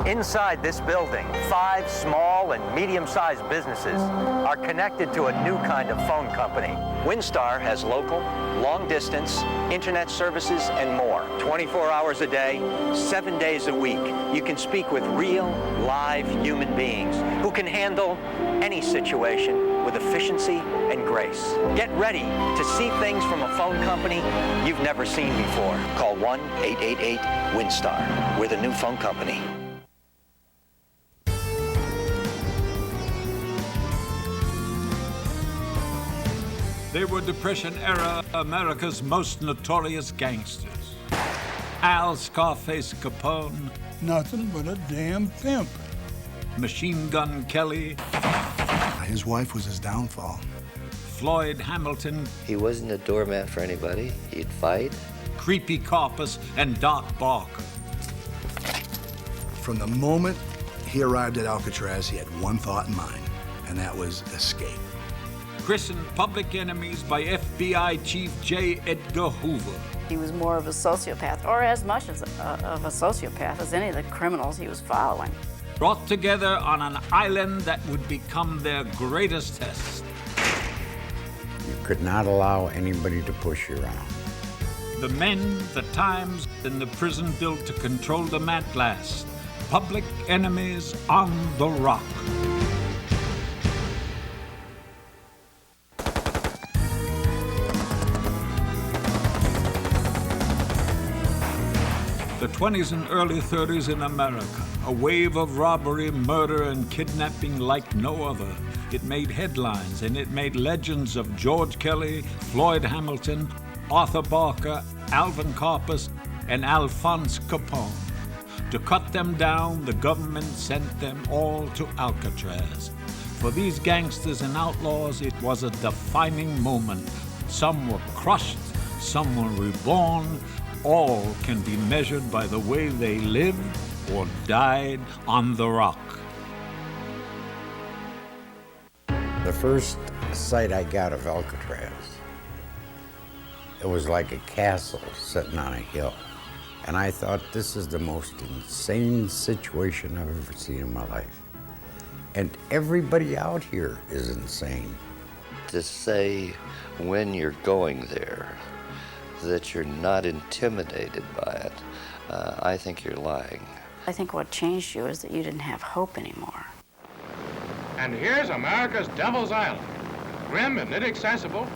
Inside this building, 5 small and medium-sized businesses are connected to a new kind of phone company. WinStar has local, long-distance, internet services, and more. 24 hours a day, 7 days a week, you can speak with real, live human beings who can handle any situation with efficiency and grace. Get ready to see things from a phone company you've never seen before. Call 1-888-WinStar. We're the new phone company. They were Depression-era America's most notorious gangsters. Al Scarface Capone. Nothing but a damn pimp. Machine Gun Kelly. His wife was his downfall. Floyd Hamilton. He wasn't a doormat for anybody. He'd fight. Creepy Corpus and Doc Barker. From the moment he arrived at Alcatraz, he had one thought in mind, and that was escape. Christened Public Enemies by FBI Chief J. Edgar Hoover. He was more of a sociopath, or as much as of a sociopath as any of the criminals he was following. Brought together on an island that would become their greatest test. You could not allow anybody to push you around. The men, the times, and the prison built to control them at last. Public Enemies on the Rock. The 20s and early 30s in America, a wave of robbery, murder, and kidnapping like no other. It made headlines, and it made legends of George Kelly, Floyd Hamilton, Arthur Barker, Alvin Corpus, and Alphonse Capone. To cut them down, the government sent them all to Alcatraz. For these gangsters and outlaws, it was a defining moment. Some were crushed, some were reborn. All can be measured by the way they lived or died on the rock. The first sight I got of Alcatraz, it was like a castle sitting on a hill. And I thought, this is the most insane situation I've ever seen in my life. And everybody out here is insane. To say when you're going there that you're not intimidated by it, I think you're lying. I think what changed you is that you didn't have hope anymore. And here's America's Devil's Island, grim and inaccessible.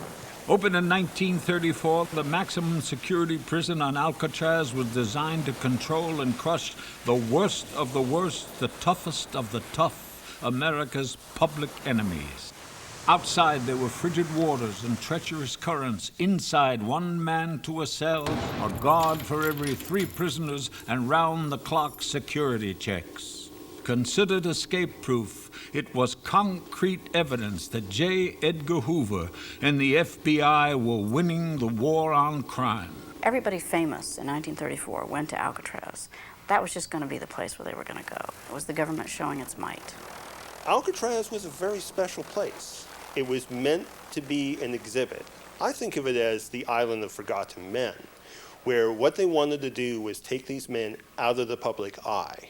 Opened in 1934, the maximum security prison on Alcatraz was designed to control and crush the worst of the worst, the toughest of the tough, America's public enemies. Outside, there were frigid waters and treacherous currents. Inside, one man to a cell, a guard for every 3 prisoners, and round-the-clock security checks. Considered escape-proof, it was concrete evidence that J. Edgar Hoover and the FBI were winning the war on crime. Everybody famous in 1934 went to Alcatraz. That was just going to be the place where they were going to go. It was the government showing its might. Alcatraz was a very special place. It was meant to be an exhibit. I think of it as the island of forgotten men, where what they wanted to do was take these men out of the public eye.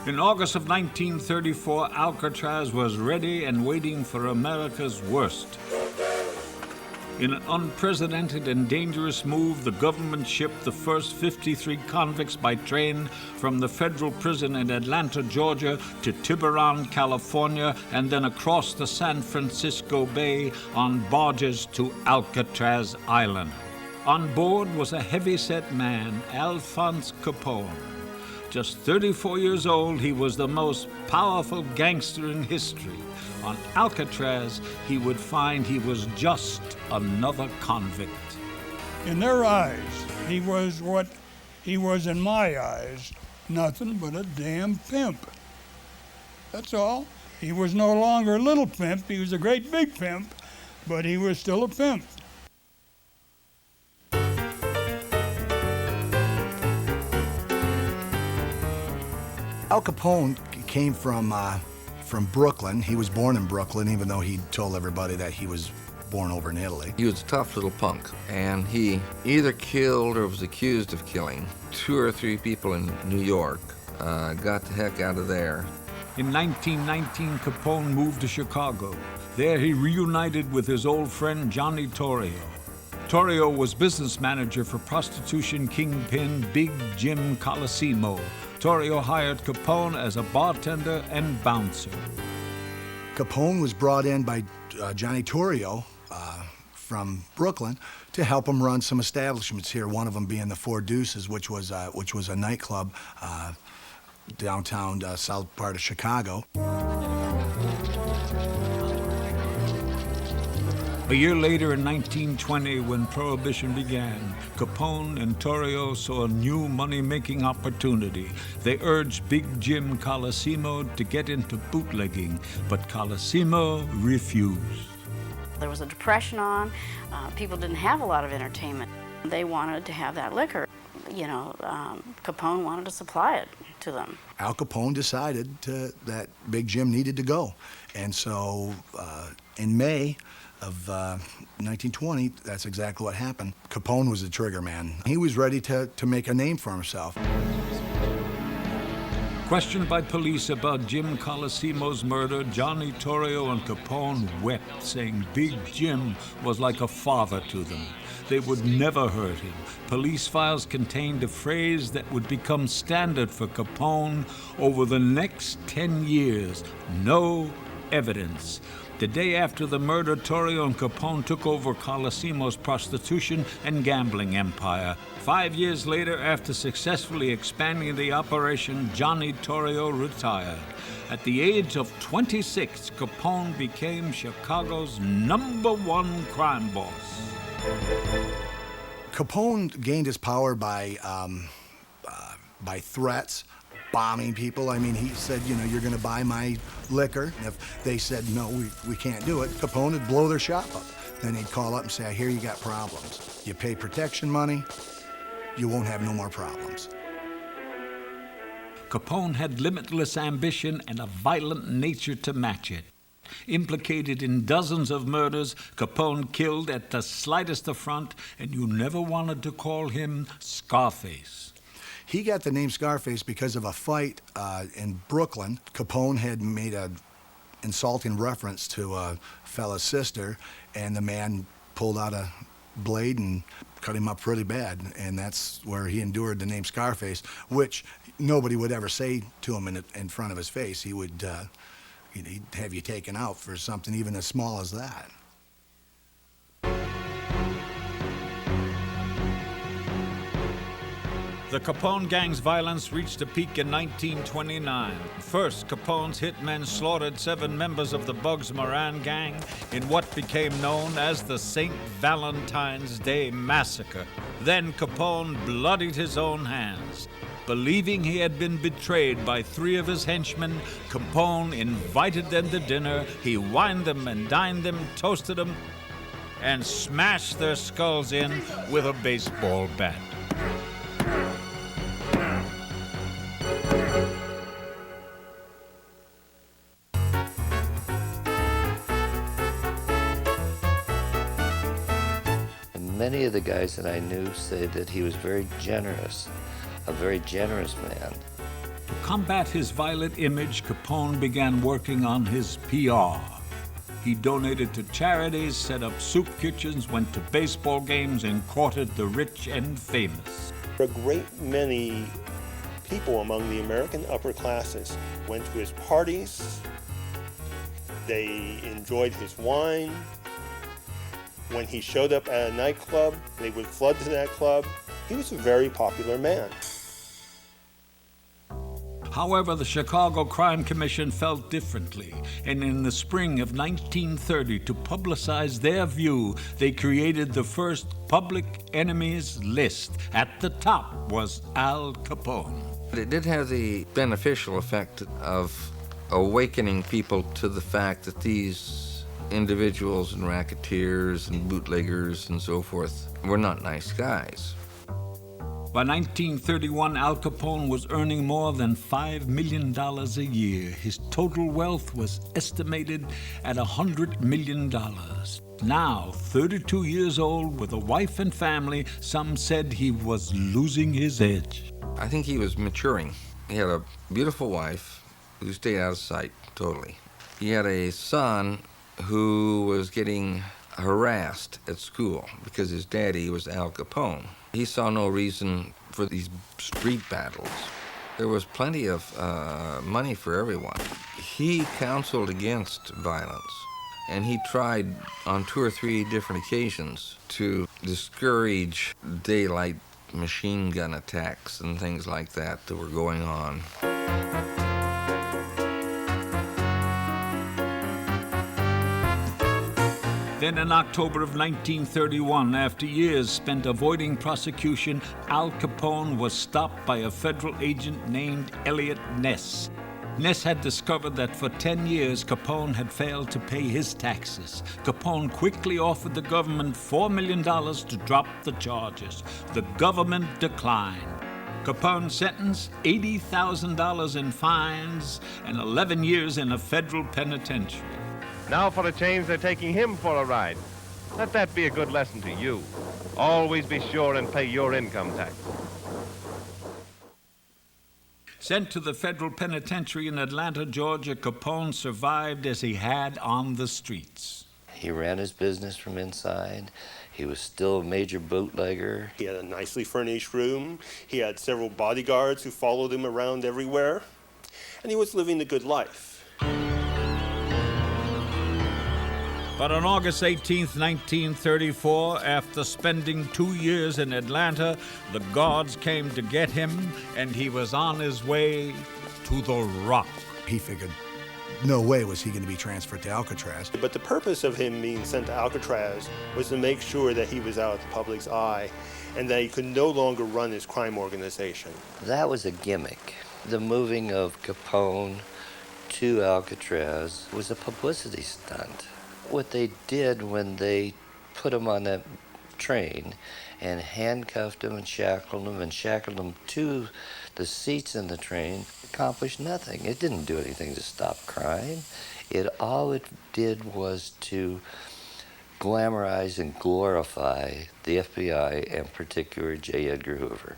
In August of 1934, Alcatraz was ready and waiting for America's worst. In an unprecedented and dangerous move, the government shipped the first 53 convicts by train from the federal prison in Atlanta, Georgia, to Tiburon, California, and then across the San Francisco Bay on barges to Alcatraz Island. On board was a heavy-set man, Alphonse Capone. Just 34 years old, he was the most powerful gangster in history. On Alcatraz, he would find he was just another convict. In their eyes, he was what he was in my eyes, nothing but a damn pimp. That's all. He was no longer a little pimp, he was a great big pimp, but he was still a pimp. Al Capone came from Brooklyn. He was born in Brooklyn, even though he told everybody that he was born over in Italy. He was a tough little punk, and he either killed or was accused of killing 2 or 3 people in New York. Got the heck out of there. In 1919, Capone moved to Chicago. There he reunited with his old friend Johnny Torrio. Torrio was business manager for prostitution kingpin Big Jim Colosimo. Torrio hired Capone as a bartender and bouncer. Capone was brought in by Johnny Torrio from Brooklyn to help him run some establishments here, one of them being the Four Deuces, which was a nightclub downtown south part of Chicago. A year later, in 1920, when Prohibition began, Capone and Torrio saw a new money-making opportunity. They urged Big Jim Colosimo to get into bootlegging, but Colosimo refused. There was a depression on. People didn't have a lot of entertainment. They wanted to have that liquor. You know, Capone wanted to supply it to them. Al Capone decided that Big Jim needed to go. And so in May of 1920, that's exactly what happened. Capone was the trigger man. He was ready to make a name for himself. Questioned by police about Jim Colosimo's murder, Johnny Torrio and Capone wept, saying Big Jim was like a father to them. They would never hurt him. Police files contained a phrase that would become standard for Capone over the next 10 years: no evidence. The day after the murder, Torrio and Capone took over Colosimo's prostitution and gambling empire. 5 years later, after successfully expanding the operation, Johnny Torrio retired. At the age of 26, Capone became Chicago's #1 crime boss. Capone gained his power by threats, bombing people. I mean, he said, you know, you're going to buy my liquor. And if they said, no, we can't do it, Capone would blow their shop up. Then he'd call up and say, I hear you got problems. You pay protection money, you won't have no more problems. Capone had limitless ambition and a violent nature to match it. Implicated in dozens of murders, Capone killed at the slightest affront, and you never wanted to call him Scarface. He got the name Scarface because of a fight in Brooklyn. Capone had made an insulting reference to a fella's sister, and the man pulled out a blade and cut him up pretty bad, and that's where he endured the name Scarface, which nobody would ever say to him in front of his face. He would he'd have you taken out for something even as small as that. The Capone gang's violence reached a peak in 1929. First, Capone's hitmen slaughtered 7 members of the Bugs Moran gang in what became known as the St. Valentine's Day Massacre. Then Capone bloodied his own hands. Believing he had been betrayed by 3 of his henchmen, Capone invited them to dinner. He wined them and dined them, toasted them, and smashed their skulls in with a baseball bat. Many of the guys that I knew said that he was very generous, a very generous man. To combat his violent image, Capone began working on his PR. He donated to charities, set up soup kitchens, went to baseball games, and courted the rich and famous. A great many people among the American upper classes went to his parties. They enjoyed his wine. When he showed up at a nightclub, they would flood to that club. He was a very popular man. However, the Chicago Crime Commission felt differently, and in the spring of 1930, to publicize their view, they created the first public enemies list. At the top was Al Capone. It did have the beneficial effect of awakening people to the fact that these individuals and racketeers and bootleggers and so forth were not nice guys. By 1931, Al Capone was earning more than $5 million a year. His total wealth was estimated at $100 million. Now, 32 years old, with a wife and family, some said he was losing his edge. I think he was maturing. He had a beautiful wife who stayed out of sight totally. He had a son who was getting harassed at school because his daddy was Al Capone. He saw no reason for these street battles. There was plenty of money for everyone. He counseled against violence, and he tried on 2 or 3 different occasions to discourage daylight machine gun attacks and things like that that were going on. Then in October of 1931, after years spent avoiding prosecution, Al Capone was stopped by a federal agent named Elliot Ness. Ness had discovered that for 10 years, Capone had failed to pay his taxes. Capone quickly offered the government $4 million to drop the charges. The government declined. Capone sentenced $80,000 in fines and 11 years in a federal penitentiary. Now for a change, they're taking him for a ride. Let that be a good lesson to you. Always be sure and pay your income tax. Sent to the federal penitentiary in Atlanta, Georgia, Capone survived as he had on the streets. He ran his business from inside. He was still a major bootlegger. He had a nicely furnished room. He had several bodyguards who followed him around everywhere. And he was living the good life. But on August 18, 1934, after spending 2 years in Atlanta, the guards came to get him, and he was on his way to the Rock. He figured no way was he going to be transferred to Alcatraz. But the purpose of him being sent to Alcatraz was to make sure that he was out of the public's eye and that he could no longer run his crime organization. That was a gimmick. The moving of Capone to Alcatraz was a publicity stunt. What they did when they put him on that train and handcuffed him and shackled him to the seats in the train accomplished nothing. It didn't do anything to stop crime. All it did was to glamorize and glorify the FBI and particularly J. Edgar Hoover.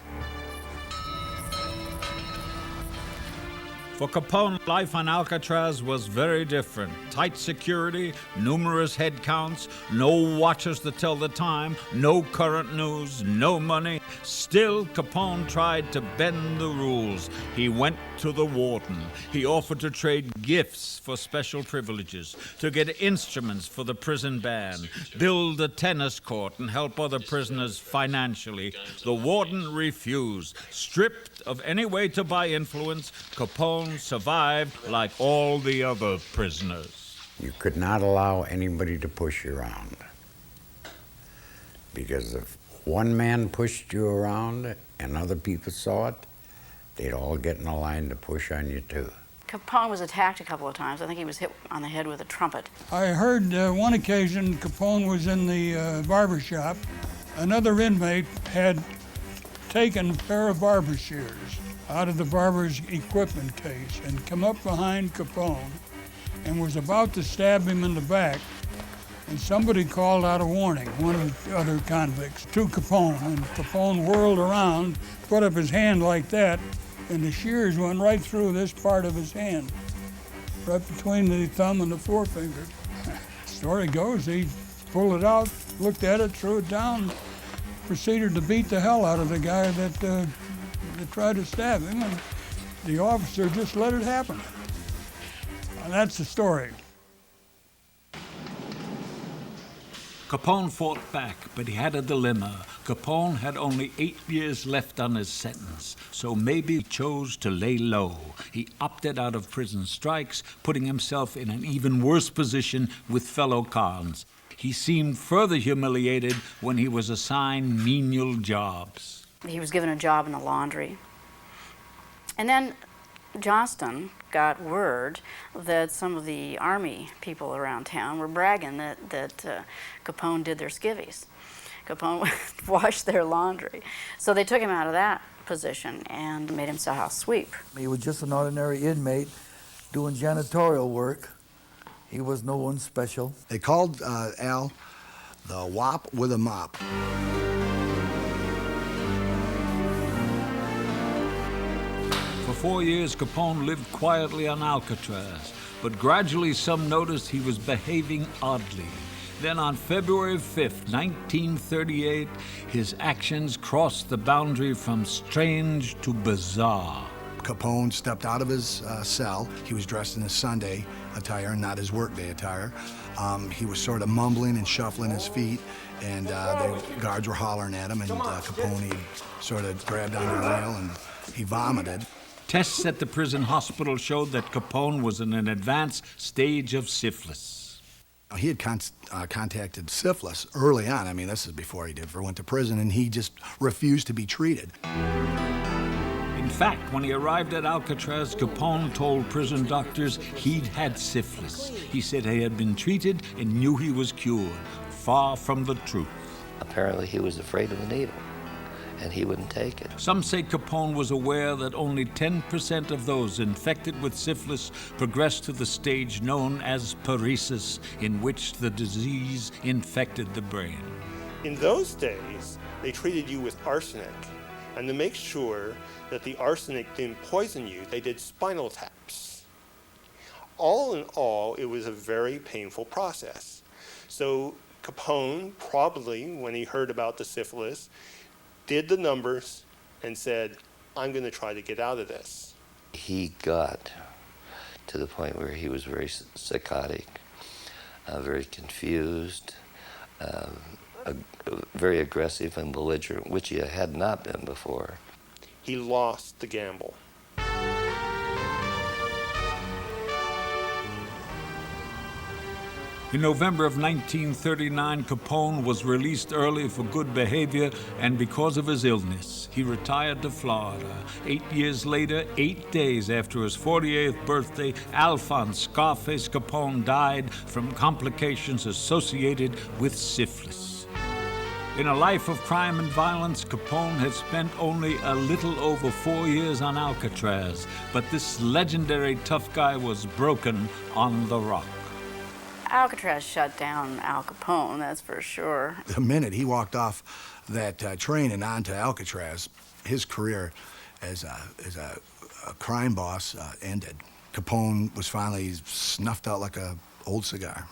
For Capone, life on Alcatraz was very different. Tight security, numerous head counts, no watchers to tell the time, no current news, no money. Still, Capone tried to bend the rules. He went to the warden. He offered to trade gifts for special privileges, to get instruments for the prison band, build a tennis court, and help other prisoners financially. The warden refused. Stripped of any way to buy influence, Capone survived like all the other prisoners. You could not allow anybody to push you around. Because if one man pushed you around and other people saw it, they'd all get in a line to push on you too. Capone was attacked a couple of times. I think he was hit on the head with a trumpet. I heard one occasion Capone was in the barber shop. Another inmate had taken a pair of barber shears out of the barber's equipment case and come up behind Capone and was about to stab him in the back, and somebody called out a warning, one of the other convicts, to Capone, and Capone whirled around, put up his hand like that, and the shears went right through this part of his hand, right between the thumb and the forefinger. Story goes, he pulled it out, looked at it, threw it down, proceeded to beat the hell out of the guy that tried to stab him, and the officer just let it happen. And that's the story. Capone fought back, but he had a dilemma. Capone had only 8 years left on his sentence, so maybe he chose to lay low. He opted out of prison strikes, putting himself in an even worse position with fellow cons. He seemed further humiliated when he was assigned menial jobs. He was given a job in the laundry. And then Johnston got word that some of the Army people around town were bragging that Capone did their skivvies. Capone would wash their laundry. So they took him out of that position and made him cell house sweep. He was just an ordinary inmate doing janitorial work. He was no one special. They called Al the Wop with a Mop. For 4 years, Capone lived quietly on Alcatraz, but gradually some noticed he was behaving oddly. Then on February 5th, 1938, his actions crossed the boundary from strange to bizarre. Capone stepped out of his cell. He was dressed in his Sunday attire, not his workday attire. He was sort of mumbling and shuffling his feet, and the guards were hollering at him, and Capone sort of grabbed onto the rail and he vomited. Tests at the prison hospital showed that Capone was in an advanced stage of syphilis. He had contacted syphilis early on. I mean, this is before he ever went to prison, and he just refused to be treated. In fact, when he arrived at Alcatraz, Capone told prison doctors he'd had syphilis. He said he had been treated and knew he was cured. Far from the truth. Apparently he was afraid of the needle, and he wouldn't take it. Some say Capone was aware that only 10% of those infected with syphilis progressed to the stage known as paresis, in which the disease infected the brain. In those days, they treated you with arsenic, and to make sure that the arsenic didn't poison you, they did spinal taps. All in all, it was a very painful process. So Capone probably, when he heard about the syphilis, did the numbers and said, I'm going to try to get out of this. He got to the point where he was very psychotic, very confused, very aggressive and belligerent, which he had not been before. He lost the gamble. In November of 1939, Capone was released early for good behavior and because of his illness. He retired to Florida. 8 years later, 8 days after his 48th birthday, Alphonse Scarface Capone died from complications associated with syphilis. In a life of crime and violence, Capone had spent only a little over 4 years on Alcatraz, but this legendary tough guy was broken on the rock. Alcatraz shut down Al Capone, that's for sure. The minute he walked off that train and onto Alcatraz, his career as a crime boss ended. Capone was finally snuffed out like an old cigar.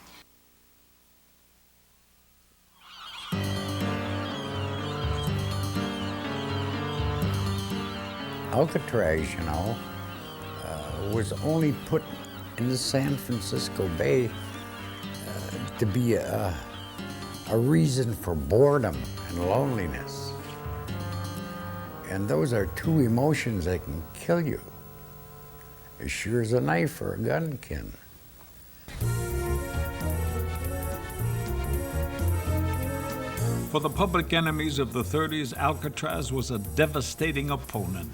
Alcatraz, you know, was only put in the San Francisco Bay to be a reason for boredom and loneliness. And those are two emotions that can kill you, as sure as a knife or a gun can. For the public enemies of the 30s, Alcatraz was a devastating opponent.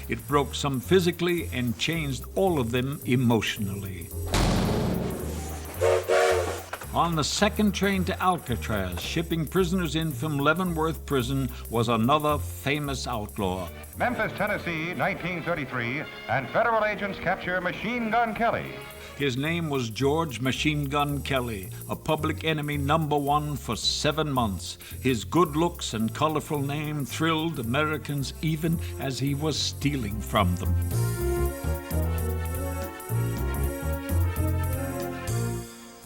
It broke some physically and changed all of them emotionally. On the second train to Alcatraz, shipping prisoners in from Leavenworth Prison, was another famous outlaw. Memphis, Tennessee, 1933, and federal agents capture Machine Gun Kelly. His name was George Machine Gun Kelly, a public enemy #1 for 7 months. His good looks and colorful name thrilled Americans even as he was stealing from them.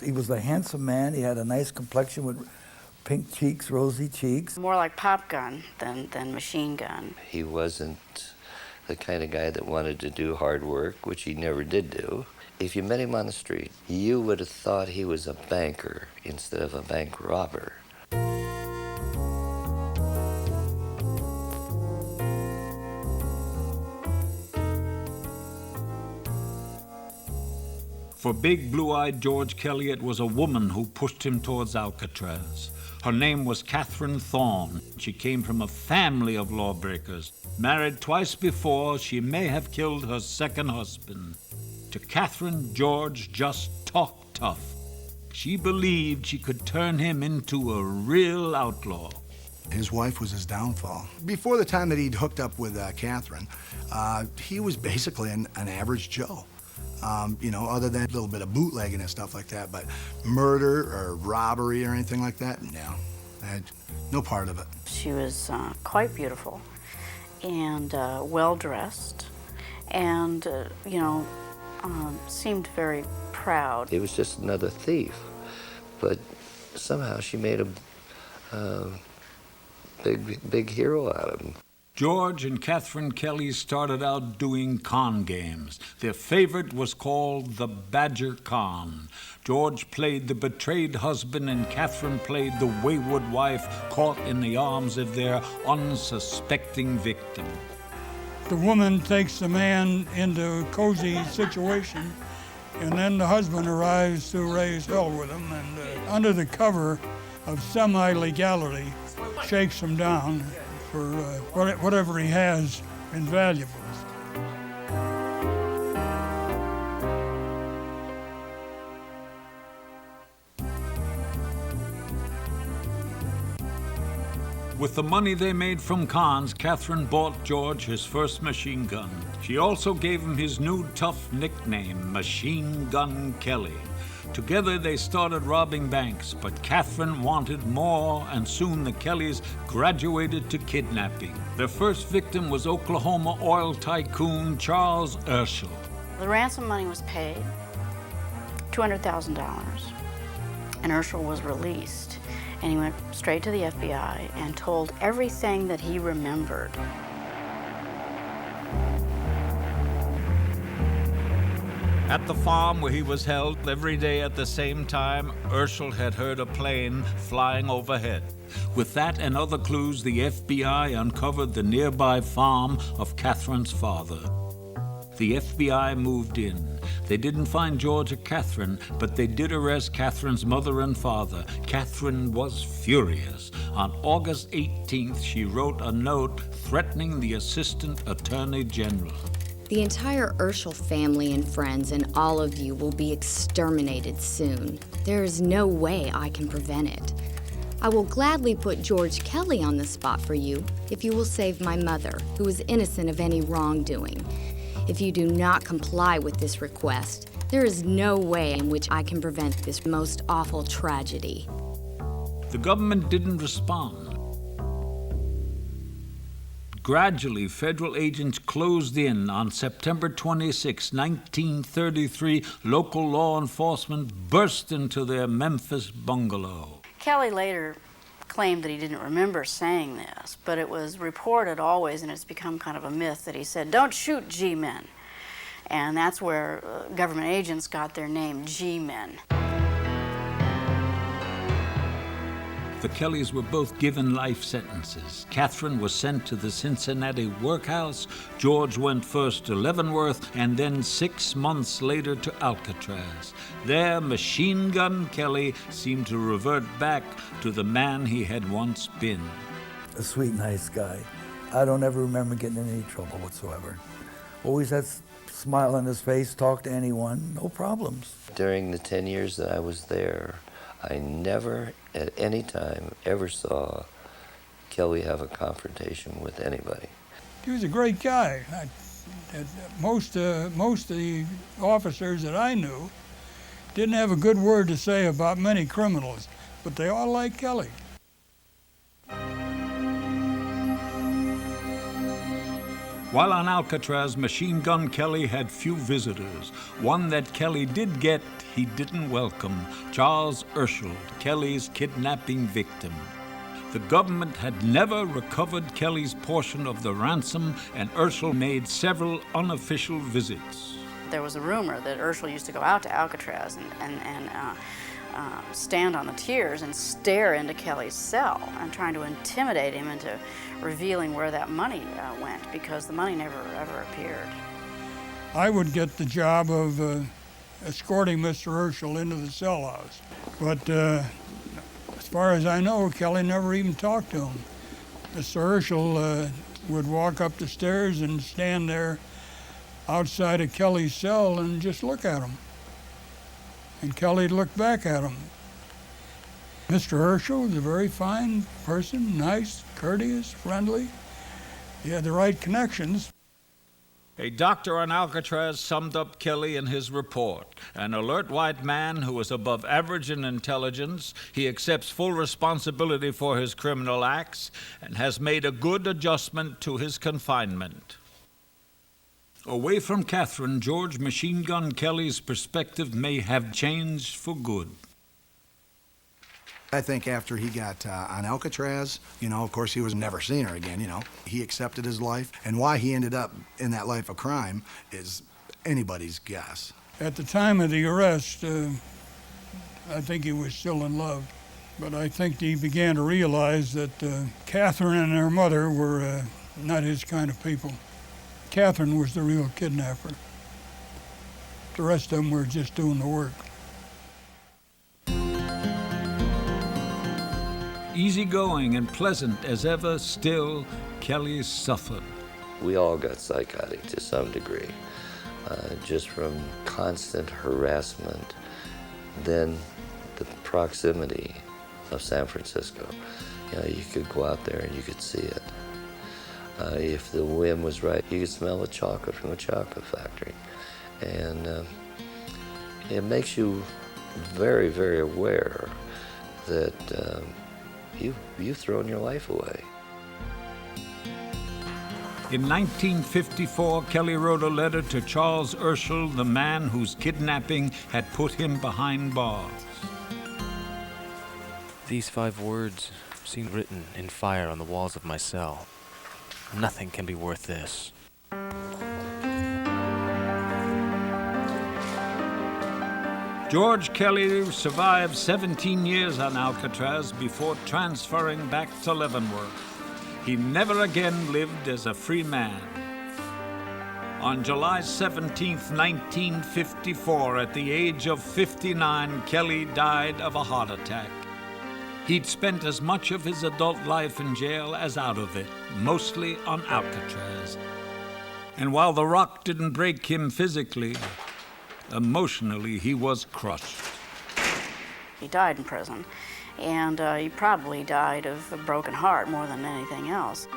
He was a handsome man. He had a nice complexion with pink cheeks, rosy cheeks. More like Pop Gun than Machine Gun. He wasn't the kind of guy that wanted to do hard work, which he never did do. If you met him on the street, you would have thought he was a banker instead of a bank robber. For big, blue-eyed George Kelly, it was a woman who pushed him towards Alcatraz. Her name was Catherine Thorne. She came from a family of lawbreakers. Married twice before, she may have killed her second husband. To Catherine, George just talked tough. She believed she could turn him into a real outlaw. His wife was his downfall. Before the time that he'd hooked up with Catherine, he was basically an average Joe. You know, other than a little bit of bootlegging and stuff like that, but murder or robbery or anything like that, no. I had no part of it. She was quite beautiful and well-dressed and, you know, seemed very proud. He was just another thief, but somehow she made a big hero out of him. George and Catherine Kelly started out doing con games. Their favorite was called the Badger Con. George played the betrayed husband and Catherine played the wayward wife caught in the arms of their unsuspecting victim. The woman takes the man into a cozy situation, and then the husband arrives to raise hell with him, and under the cover of semi-legality, shakes him down for whatever he has in valuables. With the money they made from cons, Catherine bought George his first machine gun. She also gave him his new tough nickname, Machine Gun Kelly. Together they started robbing banks, but Catherine wanted more, and soon the Kellys graduated to kidnapping. Their first victim was Oklahoma oil tycoon Charles Urschel. The ransom money was paid, $200,000, and Urschel was released. And he went straight to the FBI and told everything that he remembered. At the farm where he was held every day at the same time, Urschel had heard a plane flying overhead. With that and other clues, the FBI uncovered the nearby farm of Catherine's father. The FBI moved in. They didn't find George or Catherine, but they did arrest Catherine's mother and father. Catherine was furious. On August 18th, she wrote a note threatening the Assistant Attorney General. The entire Urschel family and friends and all of you will be exterminated soon. There is no way I can prevent it. I will gladly put George Kelly on the spot for you if you will save my mother, who is innocent of any wrongdoing. If you do not comply with this request, there is no way in which I can prevent this most awful tragedy. The government didn't respond. Gradually, federal agents closed in. On September 26, 1933, local law enforcement burst into their Memphis bungalow. Kelly later claimed that he didn't remember saying this, but it was reported always, and it's become kind of a myth, that he said, "Don't shoot G-men." And that's where government agents got their name, G-men. The Kellys were both given life sentences. Catherine was sent to the Cincinnati workhouse. George went first to Leavenworth and then 6 months later to Alcatraz. There, Machine Gun Kelly seemed to revert back to the man he had once been. A sweet, nice guy. I don't ever remember getting in any trouble whatsoever. Always had a smile on his face, talked to anyone, no problems. During the 10 years that I was there, I never at any time ever saw Kelly have a confrontation with anybody. He was a great guy. Most of the officers that I knew didn't have a good word to say about many criminals, but they all liked Kelly. While on Alcatraz, Machine Gun Kelly had few visitors. One that Kelly did get, he didn't welcome: Charles Urschel, Kelly's kidnapping victim. The government had never recovered Kelly's portion of the ransom, and Urschel made several unofficial visits. There was a rumor that Urschel used to go out to Alcatraz and stand on the tiers and stare into Kelly's cell and trying to intimidate him into revealing where that money went, because the money never ever appeared. I would get the job of escorting Mr. Urschel into the cell house, but as far as I know, Kelly never even talked to him. Mr. Urschel would walk up the stairs and stand there outside of Kelly's cell and just look at him. And Kelly'd look back at him. Mr. Herschel was a very fine person, nice, courteous, friendly. He had the right connections. A doctor on Alcatraz summed up Kelly in his report. An alert white man who is above average in intelligence, he accepts full responsibility for his criminal acts and has made a good adjustment to his confinement. Away from Catherine, George Machine Gun Kelly's perspective may have changed for good. I think after he got on Alcatraz, of course he was never seen her again, He accepted his life, and why he ended up in that life of crime is anybody's guess. At the time of the arrest, I think he was still in love, but I think he began to realize that Catherine and her mother were not his kind of people. Catherine was the real kidnapper. The rest of them were just doing the work. Easygoing and pleasant as ever, still, Kelly suffered. We all got psychotic to some degree, just from constant harassment, then the proximity of San Francisco. You could go out there and you could see it. If the wind was right, you could smell the chocolate from a chocolate factory. And it makes you very, very aware that you've thrown your life away. In 1954, Kelly wrote a letter to Charles Urschel, the man whose kidnapping had put him behind bars. These 5 words seem written in fire on the walls of my cell. Nothing can be worth this. George Kelly survived 17 years on Alcatraz before transferring back to Leavenworth. He never again lived as a free man. On July 17, 1954, at the age of 59, Kelly died of a heart attack. He'd spent as much of his adult life in jail as out of it, mostly on Alcatraz. And while the rock didn't break him physically, emotionally, he was crushed. He died in prison, and he probably died of a broken heart more than anything else.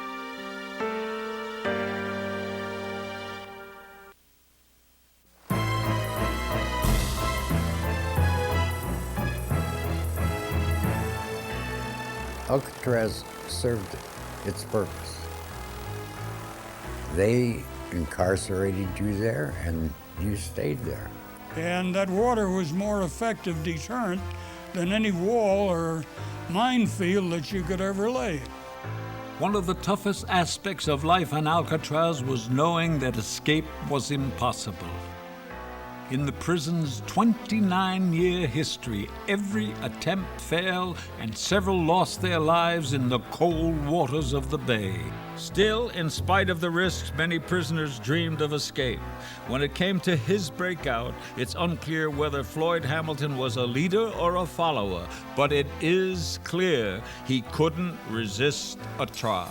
Alcatraz served its purpose. They incarcerated you there, and you stayed there. And that water was more effective deterrent than any wall or minefield that you could ever lay. One of the toughest aspects of life on Alcatraz was knowing that escape was impossible. In the prison's 29-year history, every attempt failed and several lost their lives in the cold waters of the bay. Still, in spite of the risks, many prisoners dreamed of escape. When it came to his breakout, it's unclear whether Floyd Hamilton was a leader or a follower, but it is clear he couldn't resist a try.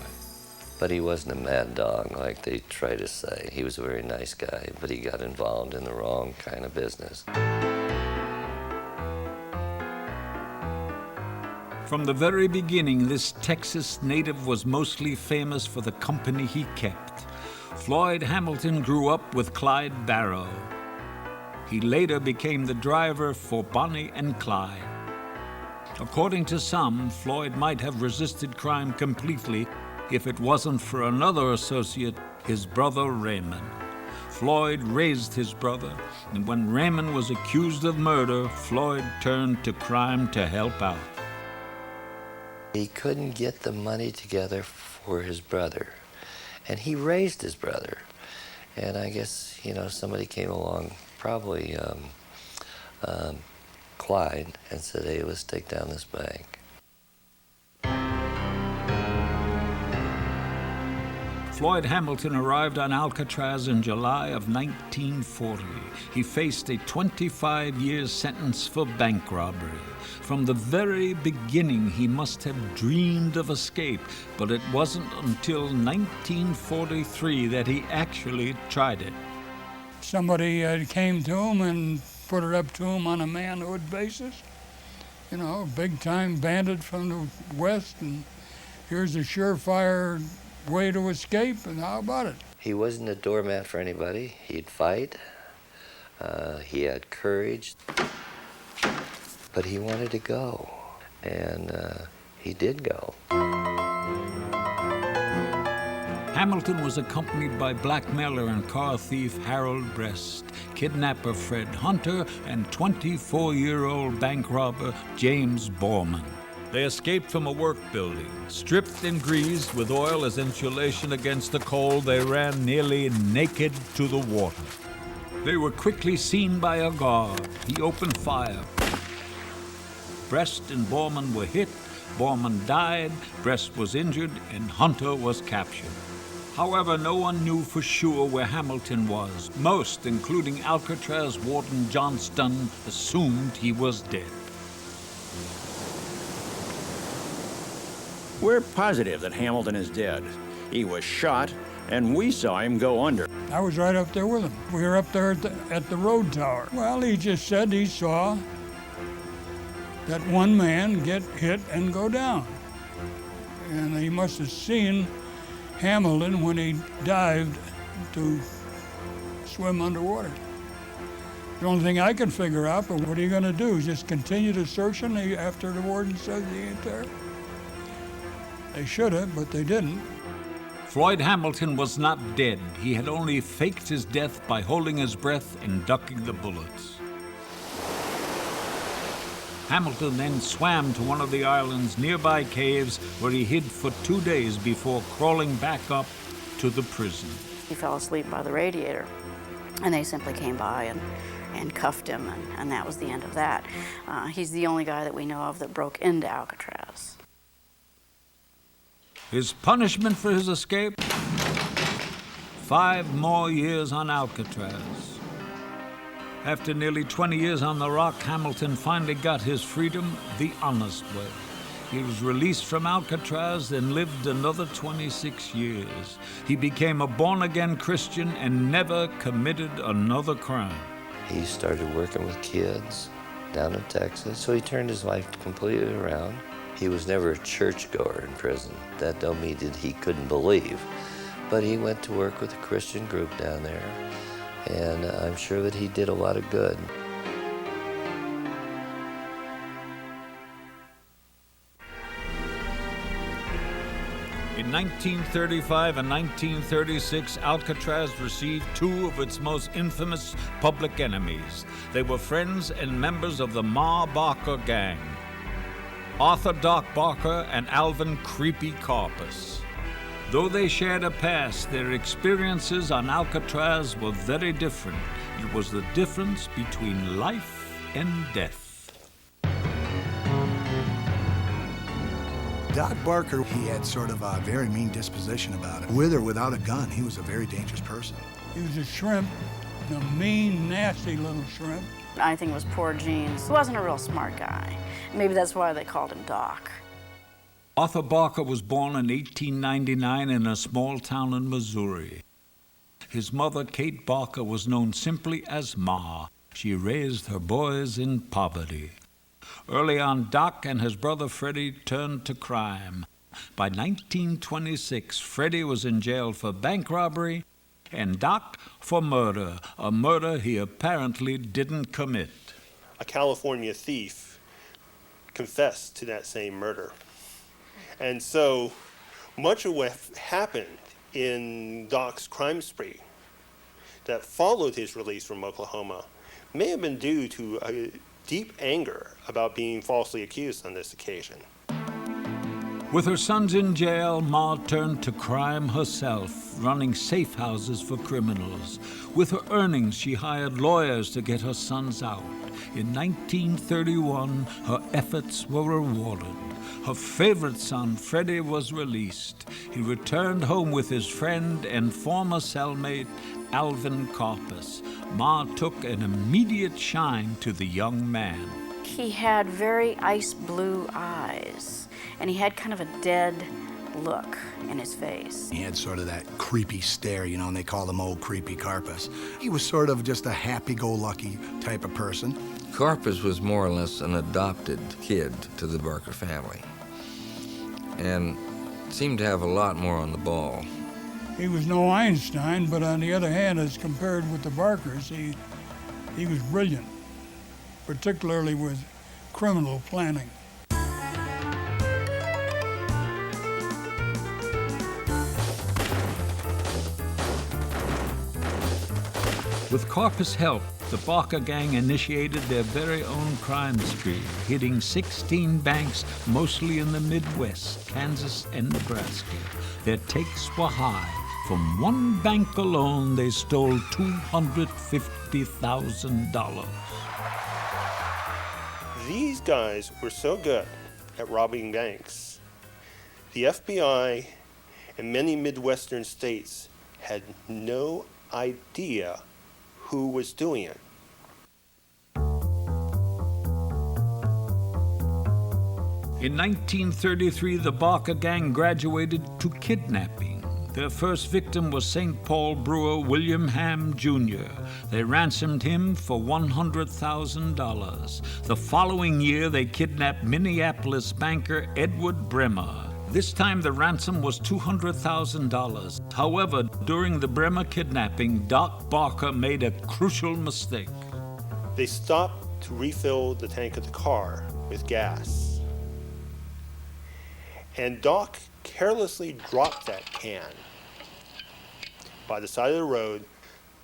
But he wasn't a mad dog like they try to say. He was a very nice guy, but he got involved in the wrong kind of business. From the very beginning, this Texas native was mostly famous for the company he kept. Floyd Hamilton grew up with Clyde Barrow. He later became the driver for Bonnie and Clyde. According to some, Floyd might have resisted crime completely if it wasn't for another associate, his brother Raymond. Floyd raised his brother, and when Raymond was accused of murder, Floyd turned to crime to help out. He couldn't get the money together for his brother, and he raised his brother. And I guess, somebody came along, probably Clyde, and said, hey, let's take down this bank. Floyd Hamilton arrived on Alcatraz in July of 1940. He faced a 25-year sentence for bank robbery. From the very beginning, he must have dreamed of escape, but it wasn't until 1943 that he actually tried it. Somebody came to him and put it up to him on a manhood basis, you know, big-time bandit from the West, and here's a surefire way to escape, and how about it? He wasn't a doormat for anybody. He'd fight. He had courage. But he wanted to go, and he did go. Hamilton was accompanied by blackmailer and car thief Harold Brest, kidnapper Fred Hunter, and 24-year-old bank robber James Borman. They escaped from a work building. Stripped and greased with oil as insulation against the cold, they ran nearly naked to the water. They were quickly seen by a guard. He opened fire. Brest and Borman were hit. Borman died, Brest was injured, and Hunter was captured. However, no one knew for sure where Hamilton was. Most, including Alcatraz warden Johnston, assumed he was dead. We're positive that Hamilton is dead. He was shot, and we saw him go under. I was right up there with him. We were up there at the road tower. Well, he just said he saw that one man get hit and go down. And he must have seen Hamilton when he dived to swim underwater. The only thing I can figure out, but what are you going to do? Just continue to search him after the warden says he ain't there? They should have, but they didn't. Floyd Hamilton was not dead. He had only faked his death by holding his breath and ducking the bullets. Hamilton then swam to one of the island's nearby caves where he hid for 2 days before crawling back up to the prison. He fell asleep by the radiator, and they simply came by and cuffed him, and that was the end of that. He's the only guy that we know of that broke into Alcatraz. His punishment for his escape? 5 more years on Alcatraz. After nearly 20 years on the rock, Hamilton finally got his freedom the honest way. He was released from Alcatraz and lived another 26 years. He became a born-again Christian and never committed another crime. He started working with kids down in Texas, so he turned his life completely around. He was never a churchgoer in prison. That don't mean that he couldn't believe. But he went to work with a Christian group down there, and I'm sure that he did a lot of good. In 1935 and 1936, Alcatraz received 2 of its most infamous public enemies. They were friends and members of the Ma Barker gang, Arthur Doc Barker and Alvin Creepy Karpus. Though they shared a past, their experiences on Alcatraz were very different. It was the difference between life and death. Doc Barker, he had sort of a very mean disposition about him. With or without a gun, he was a very dangerous person. He was a shrimp, a mean, nasty little shrimp. I think it was poor genes. He wasn't a real smart guy. Maybe that's why they called him Doc. Arthur Barker was born in 1899 in a small town in Missouri. His mother, Kate Barker, was known simply as Ma. She raised her boys in poverty. Early on, Doc and his brother Freddie turned to crime. By 1926, Freddie was in jail for bank robbery and Doc for murder, a murder he apparently didn't commit. A California thief confessed to that same murder. And so much of what happened in Doc's crime spree that followed his release from Oklahoma may have been due to a deep anger about being falsely accused on this occasion. With her sons in jail, Ma turned to crime herself, running safe houses for criminals. With her earnings, she hired lawyers to get her sons out. In 1931, her efforts were rewarded. Her favorite son, Freddie, was released. He returned home with his friend and former cellmate, Alvin Karpus. Ma took an immediate shine to the young man. He had very ice blue eyes, and he had kind of a dead look in his face. He had sort of that creepy stare, you know, and they call him old Creepy Karpus. He was sort of just a happy-go-lucky type of person. Karpis was more or less an adopted kid to the Barker family and seemed to have a lot more on the ball. He was no Einstein, but on the other hand, as compared with the Barkers, he was brilliant, particularly with criminal planning. With Karpis' help, the Barker gang initiated their very own crime spree, hitting 16 banks, mostly in the Midwest, Kansas and Nebraska. Their takes were high. From one bank alone, they stole $250,000. These guys were so good at robbing banks. The FBI and many Midwestern states had no idea who was doing it. In 1933, the Barker gang graduated to kidnapping. Their first victim was St. Paul brewer William Ham, Jr. They ransomed him for $100,000. The following year, they kidnapped Minneapolis banker Edward Bremer. This time, the ransom was $200,000. However, during the Bremer kidnapping, Doc Barker made a crucial mistake. They stopped to refill the tank of the car with gas. And Doc carelessly dropped that can. By the side of the road,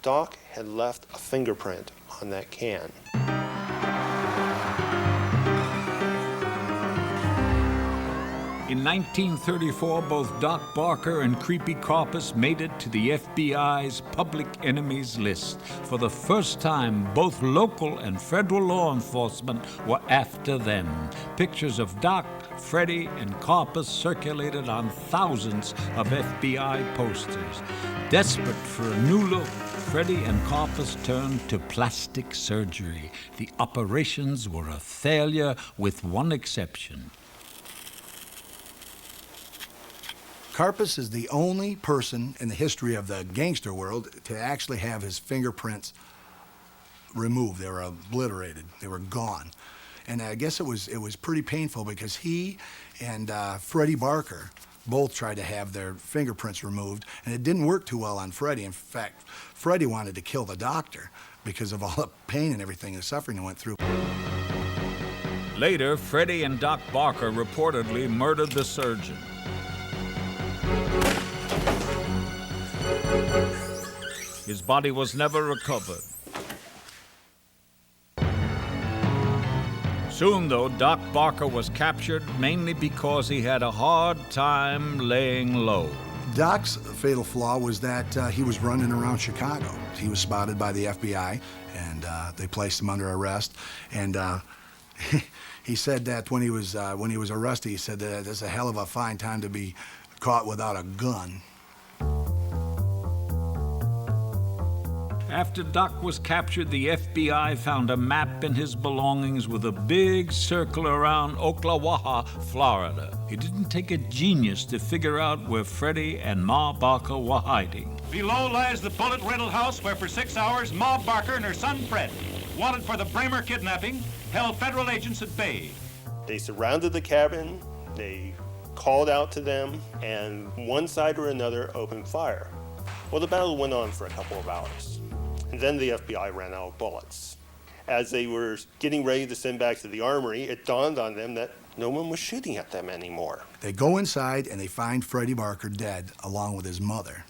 Doc had left a fingerprint on that can. In 1934, both Doc Barker and Creepy Karpis made it to the FBI's public enemies list. For the first time, both local and federal law enforcement were after them. Pictures of Doc, Freddie, and Karpis circulated on thousands of FBI posters. Desperate for a new look, Freddie and Karpis turned to plastic surgery. The operations were a failure with one exception. Karpis is the only person in the history of the gangster world to actually have his fingerprints removed. They were obliterated. They were gone. And I guess it was pretty painful because he and Freddie Barker both tried to have their fingerprints removed, and it didn't work too well on Freddie. In fact, Freddie wanted to kill the doctor because of all the pain and everything, the suffering he went through. Later, Freddie and Doc Barker reportedly murdered the surgeon. His body was never recovered. Soon, though, Doc Barker was captured mainly because he had a hard time laying low. Doc's fatal flaw was that he was running around Chicago. He was spotted by the FBI, and they placed him under arrest. And he said that when he was arrested, he said that it's a hell of a fine time to be caught without a gun. After Doc was captured, the FBI found a map in his belongings with a big circle around Ocklawaha, Florida. It didn't take a genius to figure out where Freddie and Ma Barker were hiding. Below lies the bullet rental house where for 6 hours Ma Barker and her son Fred, wanted for the Bremer kidnapping, held federal agents at bay. They surrounded the cabin, they called out to them, and one side or another opened fire. Well, the battle went on for a couple of hours. And then the FBI ran out of bullets. As they were getting ready to send back to the armory, it dawned on them that no one was shooting at them anymore. They go inside and they find Freddie Barker dead along with his mother.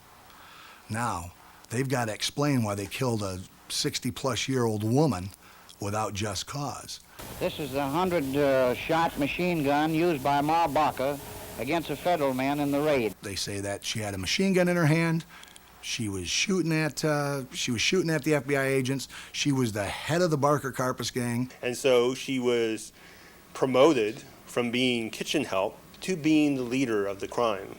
Now, they've got to explain why they killed a 60-plus-year-old woman without just cause. This is the 100-shot machine gun used by Ma Barker against a federal man in the raid. They say that she had a machine gun in her hand. She was shooting at the FBI agents. She was the head of the Barker Karpis gang. And so she was promoted from being kitchen help to being the leader of the crime.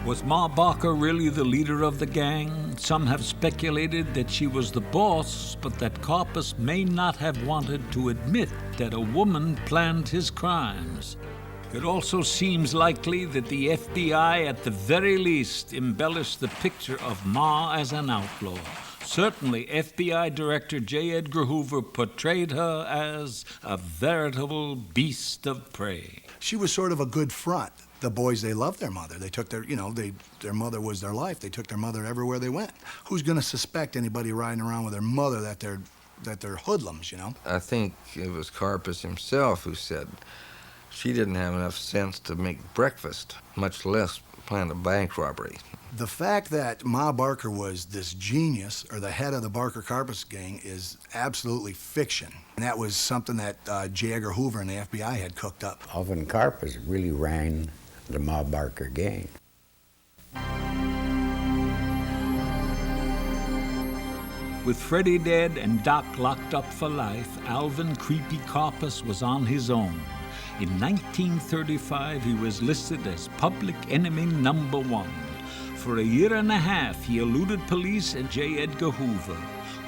Was Ma Barker really the leader of the gang? Some have speculated that she was the boss, but that Karpis may not have wanted to admit that a woman planned his crimes. It also seems likely that the FBI, at the very least, embellished the picture of Ma as an outlaw. Certainly, FBI Director J. Edgar Hoover portrayed her as a veritable beast of prey. She was sort of a good front. The boys, they loved their mother. They took their, their mother was their life. They took their mother everywhere they went. Who's going to suspect anybody riding around with their mother that they're hoodlums, I think it was Karpus himself who said she didn't have enough sense to make breakfast, much less plan a bank robbery. The fact that Ma Barker was this genius, or the head of the Barker-Karpus gang, is absolutely fiction. And that was something that J. Edgar Hoover and the FBI had cooked up. Alvin Karpus really ran the Ma Barker gang. With Freddie dead and Doc locked up for life, Alvin Creepy Karpus was on his own. In 1935, he was listed as public enemy #1. For a year and a half, he eluded police and J. Edgar Hoover.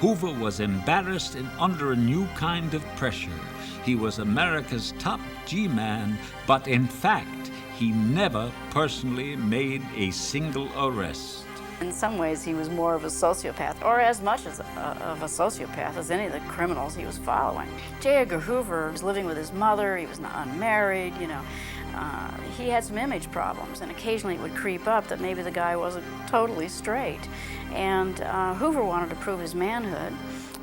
Hoover was embarrassed and under a new kind of pressure. He was America's top G-man, but in fact, he never personally made a single arrest. In some ways, he was more of a sociopath, or as much as of a sociopath as any of the criminals he was following. J. Edgar Hoover was living with his mother. He was unmarried, he had some image problems, and occasionally it would creep up that maybe the guy wasn't totally straight. And Hoover wanted to prove his manhood,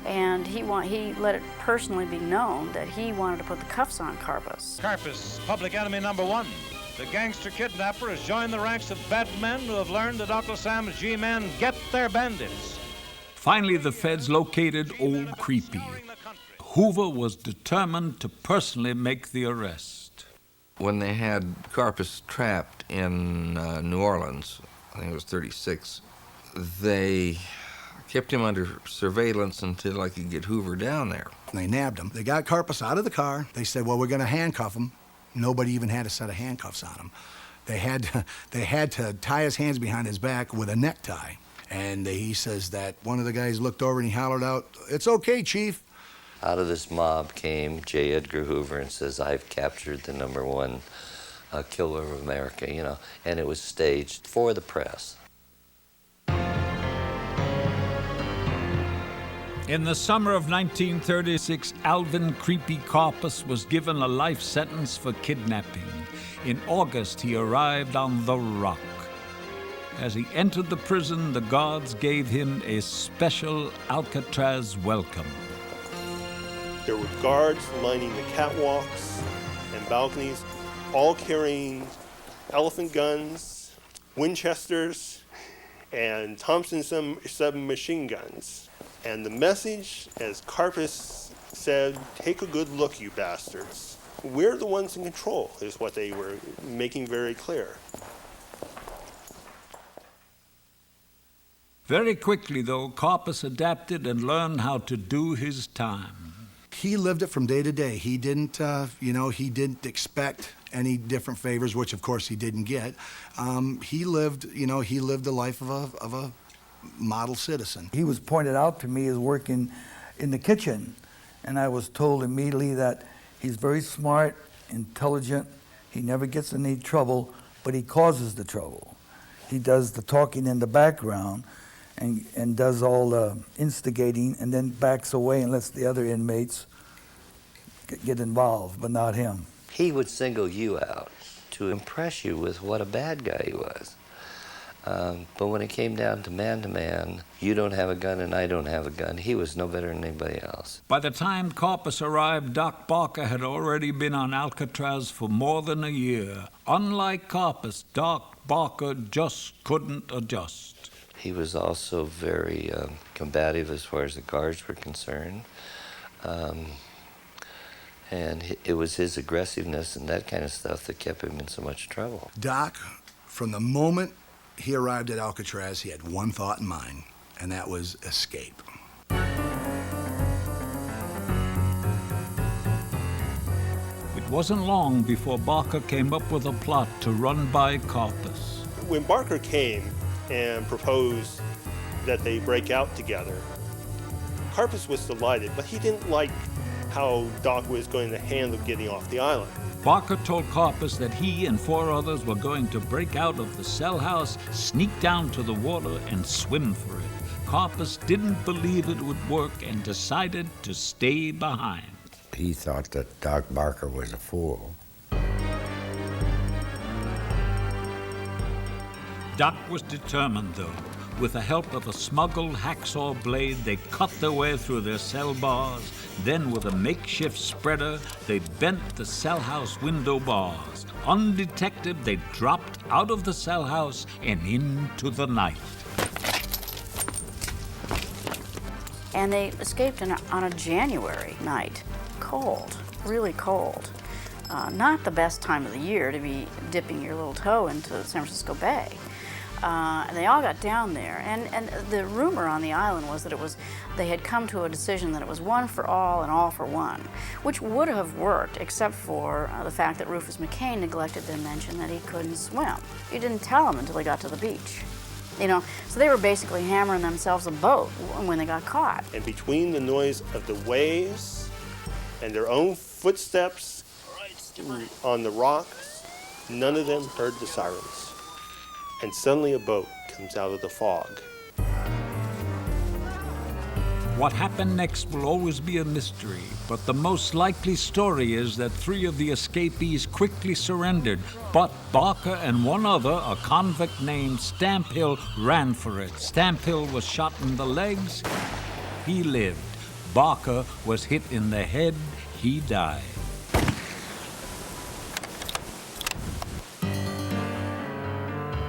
and he let it personally be known that he wanted to put the cuffs on Karpus. Karpus, public enemy #1. The gangster kidnapper has joined the ranks of bad men who have learned that Uncle Sam's G-men get their bandits. Finally, the feds located Old Creepy. Hoover was determined to personally make the arrest. When they had Karpus trapped in New Orleans, I think it was 36, they kept him under surveillance until I could get Hoover down there. They nabbed him. They got Karpus out of the car. They said, well, we're going to handcuff him. Nobody even had a set of handcuffs on him. They had to tie his hands behind his back with a necktie. And he says that one of the guys looked over and he hollered out, "It's okay, Chief." Out of this mob came J. Edgar Hoover and says, "I've captured the #1 killer of America," and it was staged for the press. In the summer of 1936, Alvin Creepy Karpus was given a life sentence for kidnapping. In August, he arrived on the Rock. As he entered the prison, the guards gave him a special Alcatraz welcome. There were guards lining the catwalks and balconies, all carrying elephant guns, Winchesters, and Thompson submachine guns. And the message, as Karpus said, "Take a good look, you bastards. We're the ones in control," is what they were making very clear. Very quickly, though, Karpus adapted and learned how to do his time. He lived it from day to day. He didn't, he didn't expect any different favors, which of course he didn't get. He lived the life of a model citizen. He was pointed out to me as working in the kitchen, and I was told immediately that he's very smart, intelligent, he never gets in any trouble, but he causes the trouble. He does the talking in the background and does all the instigating and then backs away and lets the other inmates get involved, but not him. He would single you out to impress you with what a bad guy he was. But when it came down to man, you don't have a gun and I don't have a gun, he was no better than anybody else. By the time Karpus arrived, Doc Barker had already been on Alcatraz for more than a year. Unlike Karpus, Doc Barker just couldn't adjust. He was also very combative as far as the guards were concerned. And it was his aggressiveness and that kind of stuff that kept him in so much trouble. Doc, from the moment he arrived at Alcatraz, he had one thought in mind, and that was escape. It wasn't long before Barker came up with a plot to run by Karpus. When Barker came and proposed that they break out together, Karpus was delighted, but he didn't like how Doc was going to handle getting off the island. Barker told Karpus that he and 4 others were going to break out of the cell house, sneak down to the water, and swim for it. Karpus didn't believe it would work and decided to stay behind. He thought that Doc Barker was a fool. Doc was determined, though. With the help of a smuggled hacksaw blade, they cut their way through their cell bars. Then, with a makeshift spreader, they bent the cell house window bars. Undetected, they dropped out of the cell house and into the night. And they escaped on a January night. Cold, really cold. Not the best time of the year to be dipping your little toe into San Francisco Bay. And they all got down there, and the rumor on the island was that they had come to a decision that it was one for all and all for one, which would have worked except for the fact that Rufus McCain neglected to mention that he couldn't swim. He didn't tell him until he got to the beach. You know, so they were basically hammering themselves a boat when they got caught. And between the noise of the waves and their own footsteps on the rocks, none of them heard the sirens. And suddenly a boat comes out of the fog. What happened next will always be a mystery, but the most likely story is that 3 of the escapees quickly surrendered, but Barker and one other, a convict named Stamphill, ran for it. Stamphill was shot in the legs. He lived. Barker was hit in the head. He died.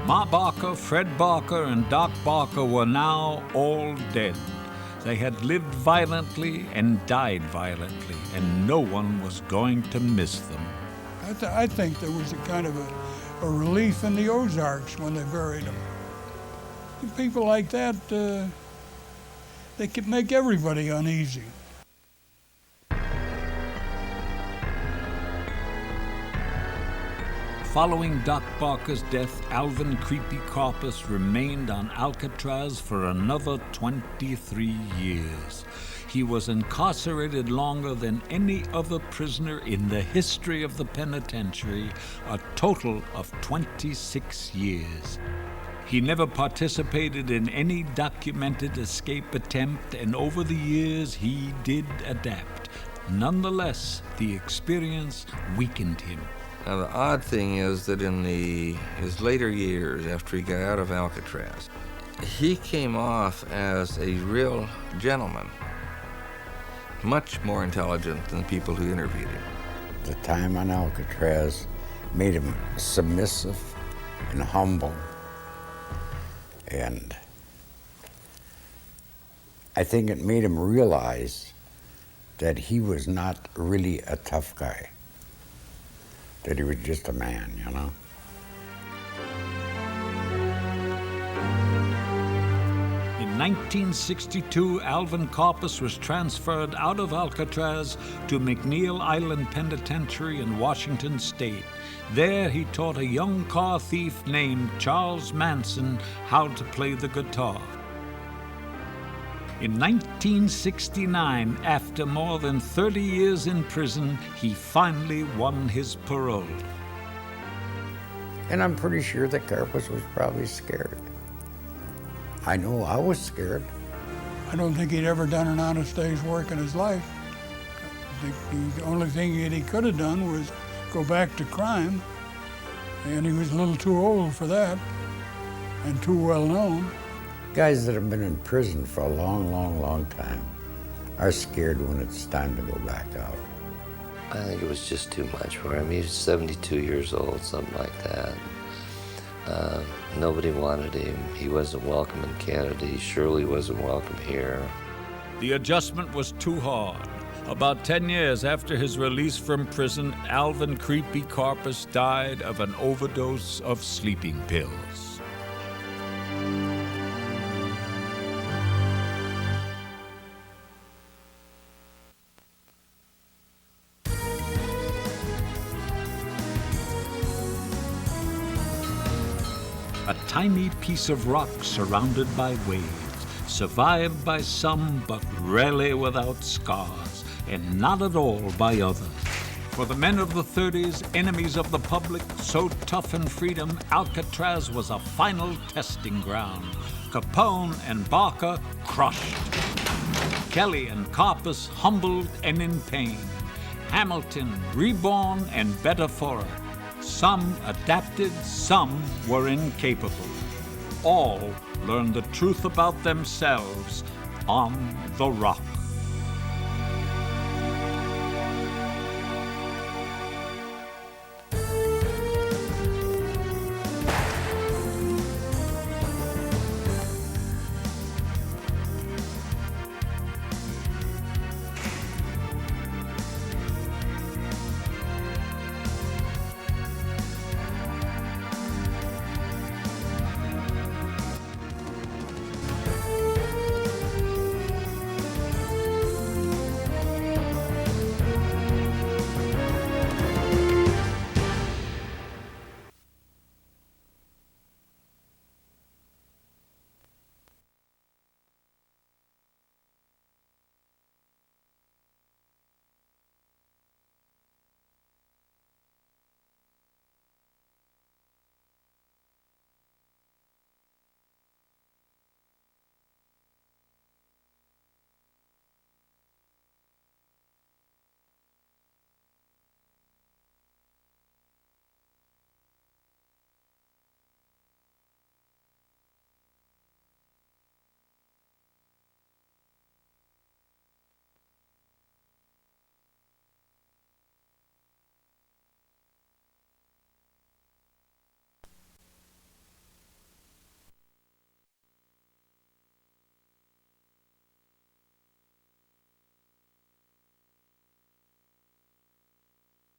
Ma Barker, Fred Barker, and Doc Barker were now all dead. They had lived violently and died violently, and no one was going to miss them. I think there was a kind of a relief in the Ozarks when they buried them. People like that, they could make everybody uneasy. Following Doc Barker's death, Alvin Creepy Karpus remained on Alcatraz for another 23 years. He was incarcerated longer than any other prisoner in the history of the penitentiary, a total of 26 years. He never participated in any documented escape attempt, and over the years he did adapt. Nonetheless, the experience weakened him. Now, the odd thing is that in his later years, after he got out of Alcatraz, he came off as a real gentleman, much more intelligent than the people who interviewed him. The time on Alcatraz made him submissive and humble, and I think it made him realize that he was not really a tough guy, that he was just a man, you know? In 1962, Alvin Karpus was transferred out of Alcatraz to McNeil Island Penitentiary in Washington State. There, he taught a young car thief named Charles Manson how to play the guitar. In 1969, after more than 30 years in prison, he finally won his parole. And I'm pretty sure that Karpus was probably scared. I know I was scared. I don't think he'd ever done an honest day's work in his life. I think the only thing that he could have done was go back to crime, and he was a little too old for that, and too well known. Guys that have been in prison for a long, long, long time are scared when it's time to go back out. I think it was just too much for him. He was 72 years old, something like that. Nobody wanted him. He wasn't welcome in Canada. He surely wasn't welcome here. The adjustment was too hard. About 10 years after his release from prison, Alvin Creepy Karpus died of an overdose of sleeping pills. A tiny piece of rock surrounded by waves, survived by some but rarely without scars, and not at all by others. For the men of the 30s, enemies of the public, so tough in freedom, Alcatraz was a final testing ground. Capone and Barker crushed. Kelly and Karpus humbled and in pain. Hamilton reborn and better for it. Some adapted, some were incapable. All learned the truth about themselves on the rock.